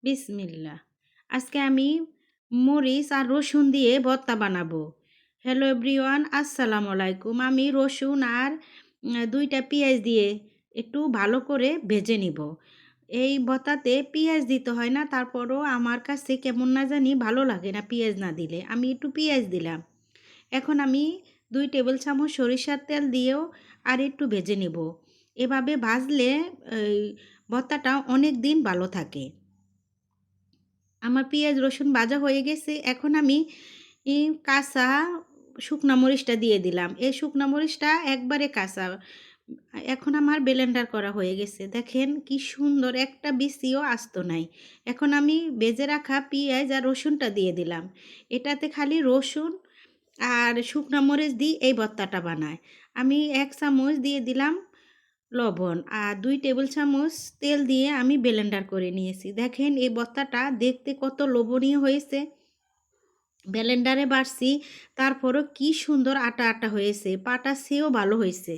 বিসমিল্লাহ। আজকে আমি মরিচ আর রসুন দিয়ে ভর্তা বানাবো। হ্যালো এভরিওয়ান, আসসালামু আলাইকুম। আমি রসুন আর ২টা পেঁয়াজ দিয়ে একটু ভালো করে ভেজে নিব। এই ভর্তাতে পেঁয়াজ দিতে হয় না, তারপরও আমার কাছে কেমন না জানি ভালো লাগে না পেঁয়াজ না দিলে। আমি একটু পেঁয়াজ দিলাম। এখন আমি ২ টেবিল চামচ সরিষার তেল দিয়েও আর একটু ভেজে নেব। এভাবে ভাজলে এই ভর্তাটা অনেক দিন ভালো থাকে। আমার পেঁয়াজ রসুন ভাজা হয়ে গেছে। এখন আমি কাঁচা শুকনা মরিচটা দিয়ে দিলাম। এই শুকনা মরিচটা একবারে কাঁচা। এখন আমার ব্লেন্ডার করা হয়ে গেছে। দেখেন কি সুন্দর, একটা বিচিও আস্ত নাই। এখন আমি ভেজে রাখা পেঁয়াজ আর রসুনটা দিয়ে দিলাম। এটাতে খালি রসুন আর শুকনা মরিচ দিয়ে এই ভর্তাটা বানায়। আমি ১ চামচ দিয়ে দিলাম লবণ আর ২ টেবিল চামচ তেল দিয়ে আমি ব্লেন্ডার করে নিয়েছি। দেখেন এই ভর্তাটা দেখতে কত লোভনীয় হয়েছে। ব্লেন্ডারে বাটছি, তারপরও কি সুন্দর আটা আটা হয়েছে, পাটার চেয়েও ভালো হয়েছে।